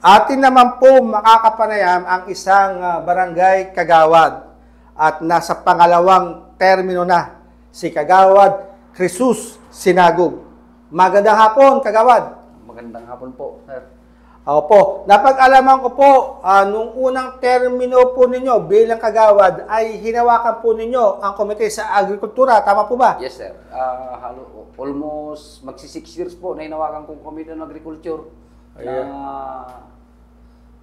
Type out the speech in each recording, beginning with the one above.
Atin naman po makakapanayam ang isang barangay kagawad at nasa pangalawang termino na si Kagawad Jesus Sinagub. Magandang hapon, Kagawad. Magandang hapon po, sir. Opo, napag-alaman ko po, nung unang termino po ninyo bilang kagawad ay hinawakan po ninyo ang Komite sa Agrikultura, tama po ba? Yes, sir. Almost magsi 6 years po na hinawakan kong Komite ng Agriculture. Na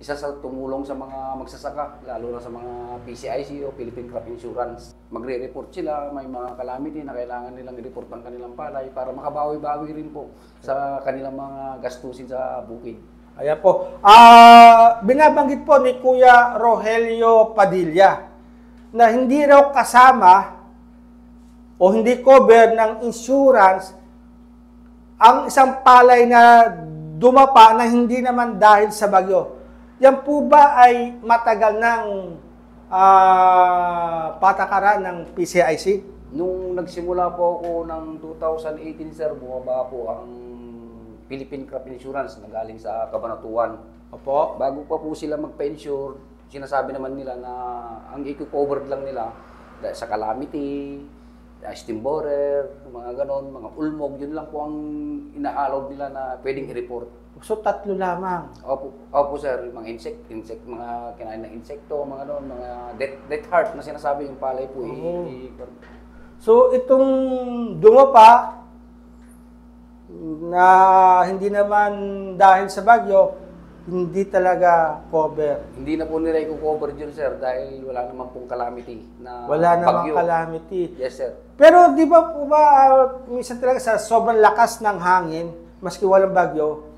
isa sa tumulong sa mga magsasaka, lalo na sa mga PCIC o Philippine Crop Insurance. Magre-report sila, may mga calamity na kailangan nilang i-report ang kanilang palay para makabawi-bawi rin po sa kanilang mga gastusin sa bukid. Ayan po. Binabanggit po ni Kuya Rogelio Padilla na hindi raw kasama o hindi cover ng insurance ang isang palay na dumapa na hindi naman dahil sa bagyo. Yan po ba ay matagal ng patakaran ng PCIC? Nung nagsimula po ako ng 2018, sir, bumaba po ang Philippine Crop Insurance na galing sa Cabanatuan. Opo. Bago pa po sila magpa-insure, sinasabi naman nila na ang i-cover lang nila sa calamity, steam borer, mga ganon, mga ulmog, yun lang po ang ina-allow nila na pwedeng i-report. So, tatlo lamang. Opo sir, mga insect, mga kinain ng insekto, mga ganon, mga death heart na sinasabi yung palay po. So, itong dumapa na hindi naman dahil sa bagyo, hindi talaga cover. Hindi na po nila i-cover yun, sir, dahil wala naman pong calamity na wala bagyo. Namang calamity. Yes, sir. Pero di ba po ba, minsan talaga sa sobrang lakas ng hangin, maski walang bagyo,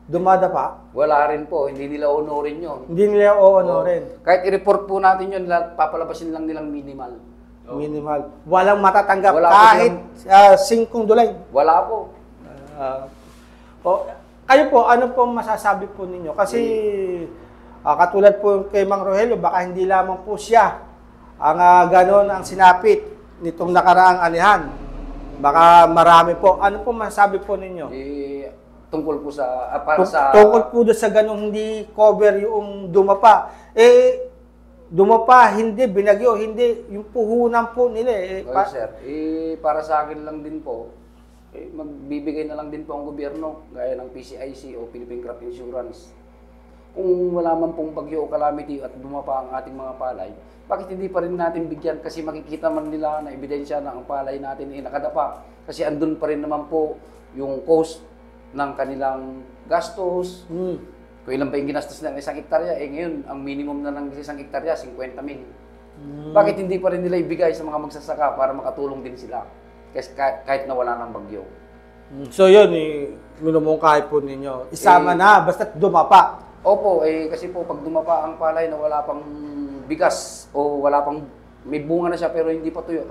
dumadapa? Wala rin po, hindi nila honorin yun. Hindi nila o-honorin. Kahit i-report po natin yun, papalabasin lang nilang minimal. Minimal. Walang matatanggap Wala kahit 5 dulay. Wala po. Kayo po, ano pong masasabi po ninyo? Kasi katulad po kay Mang Rogelio, baka hindi lamang po siya ang ganon ang sinapit nitong nakaraang anihan. Baka marami po. Ano pong masasabi po ninyo? Tungkol po sa, tungkol po doon sa ganong hindi cover yung dumapa. Dumapa, hindi, binagyo, hindi, yung puhunan po nila. Sir, para sa akin lang din po, magbibigay na lang din po ang gobyerno, gaya ng PCIC o Philippine Crop Insurance. Kung wala man pong bagyo o calamity at dumapa ang ating mga palay, bakit hindi pa rin natin bigyan? Kasi makikita man nila na ebidensya na ang palay natin ay nakadapa. Kasi andun pa rin naman po yung cost ng kanilang gastos. Kung ilan pa yung ginastos ng 1 hektarya, ngayon, ang minimum na ng 1 hektarya, 50 mil. Bakit hindi pa rin nila ibigay sa mga magsasaka para makatulong din sila? Kasi kahit na wala ng bagyo. So yun, minumungkahi po ninyo. Isama na, basta dumapa. Opo, kasi po pag dumapa ang palay na wala pang bigas o wala pang, may bunga na siya pero hindi pa tuyo,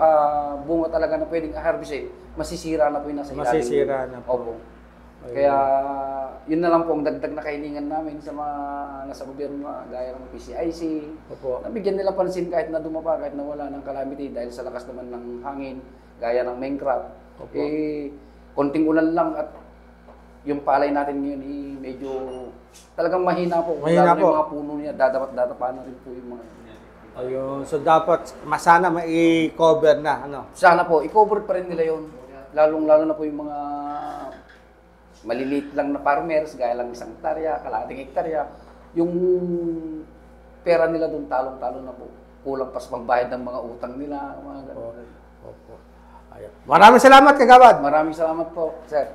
bunga talaga na pwedeng harvest, masisira na po yung nasa ilalim. Masisira na po. Opo. Kaya yun na lang po ang dagdag na kahilingan namin sa mga nasa gobyerno gaya ng PCIC. Opo. Nabigyan nila pansin kahit na dumapa, kahit na wala ng calamity dahil sa lakas naman ng hangin, gaya ng Minecraft. Konting ulan lang at yung palay natin ngayon medyo talagang mahina po. Mahina po. Yung mga puno niya, dadapa na rin po yung mga. Ayun, so dapat masana mai-cover na, ano? Sana po, i-cover pa rin nila yun. Lalong-lalo na po yung mga maliliit lang na farmers, gaya lang 1 hektarya, kalahating hektarya, yung pera nila doon talong-talo na po. Kulang pa sa pagbayad ng mga utang nila, mga gano'n. Opo. Maraming salamat, Kagawad. Maraming salamat po, sir.